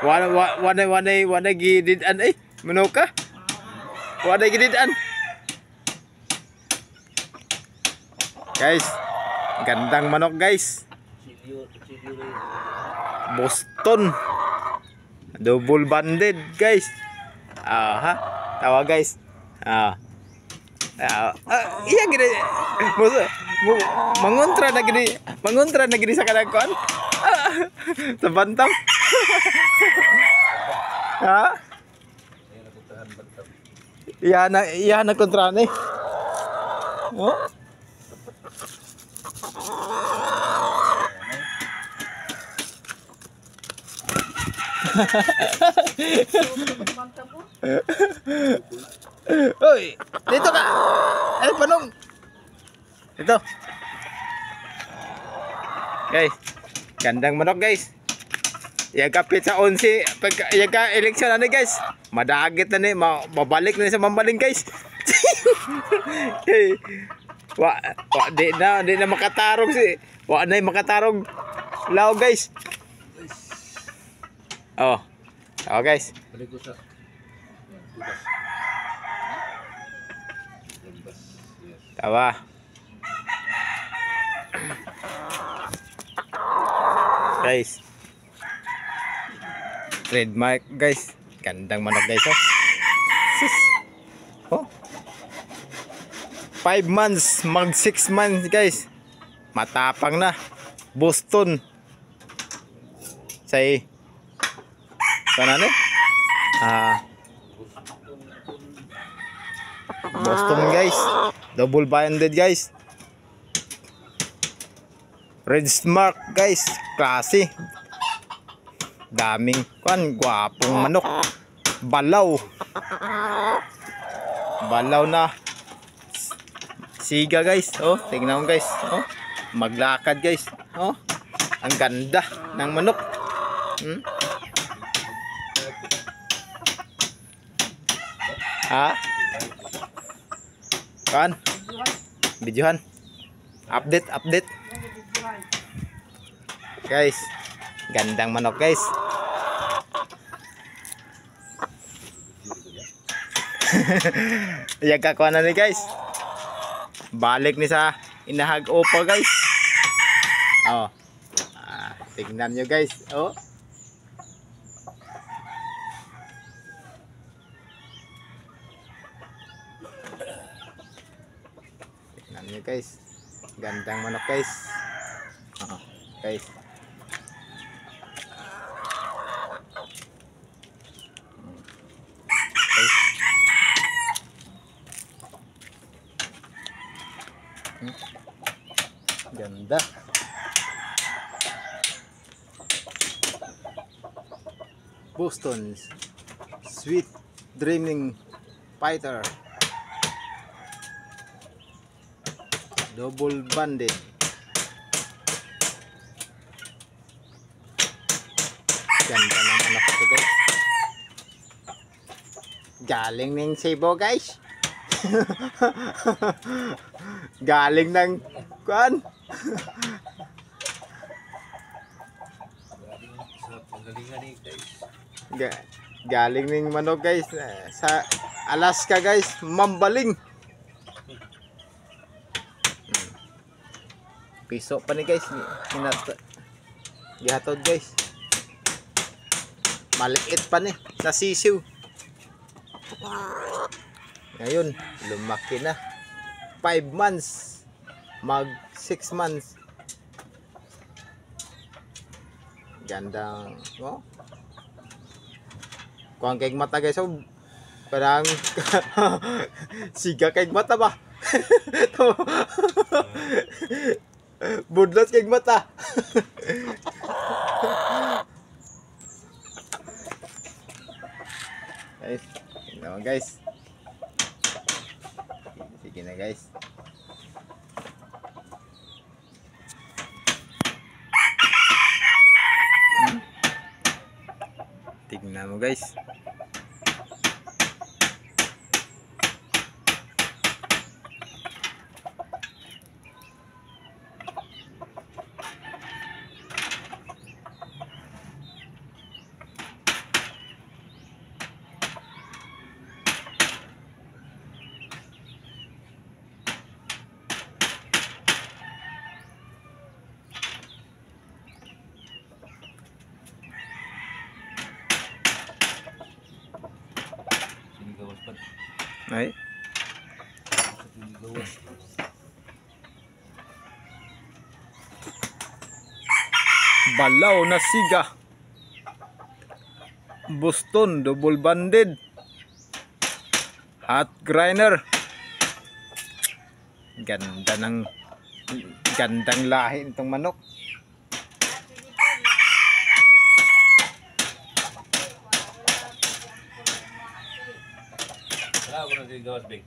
Wala gididan ay. Manok ka? Wala gididan. Guys, gandang manok guys. Boston. Double banded guys. Ha? Tawa guys. Iya gini. Mangontra na gini sa kanakon. Sa bantam. Ha? Iya na kontra ni. Oh. Oy, dito ka. Ay, panong. Ito. Guys, gandang manok guys. Kapit sa 11, pag eleksyon na ni guys. Madagit na ni, mabalik na sa mambaling guys. Di na makatarong si. Na makatarong lao guys. Oh. Oh guys. Tawa. Guys. Trademark guys. Gandang manok guys oh. Oh. 5 months, mag 6 months guys. Matapang na. Boston. Say. Sana ni? Boston guys. Double banded guys. Red mark guys. Klase. Daming gwapong manok. Balaw. Balaw na. Siga guys. Oh, tingnan mo guys. Oh, maglakad guys. Oh, ang ganda ng manok. Ha? Kan? Videohan. Update. Guys, gandang manok guys. Yaga ko na ni guys. Balik ni sa inahag opa guys. Oh. Tingnan nyo guys. Oh. Tingnan nyo guys. Gandang manok guys. Guys. Ganda. Boston Sweet Dreaming Fighter double banded. Ganda ng anak ko guys. Galing ng Cebu guys. Galing ng kuan. Galing ng manok guys sa Alaska guys, mambaling. Piso pa ni guys, gihatod guys. Maliit pa ni, nasisiw. Ngayon, lumaki na. 5 months, mag 6 months. Gandang, oh. Kuang kaig mata guys, oh. Parang siga kaig mata ba? Budlat kaig mata. Guys, tingnan guys. Sige na guys. Tingnan mo guys. Ay. Balaw na siga. Boston double banded. Hot grinder. Gandang lahi nitong manok. Wala ko na di gawas big.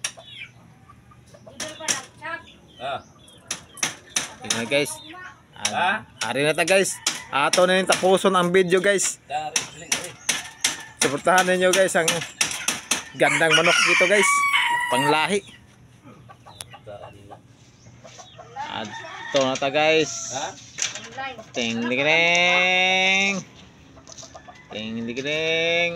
Ah. Tingnan guys. Ha? Ari na ta guys. Ato na yung tapuson ang video guys. Dari. Suportahan ninyo guys ang gandang manok dito guys. Panglahi. Ato na ta guys. Ha? Ting ding ding. Ting ding ding.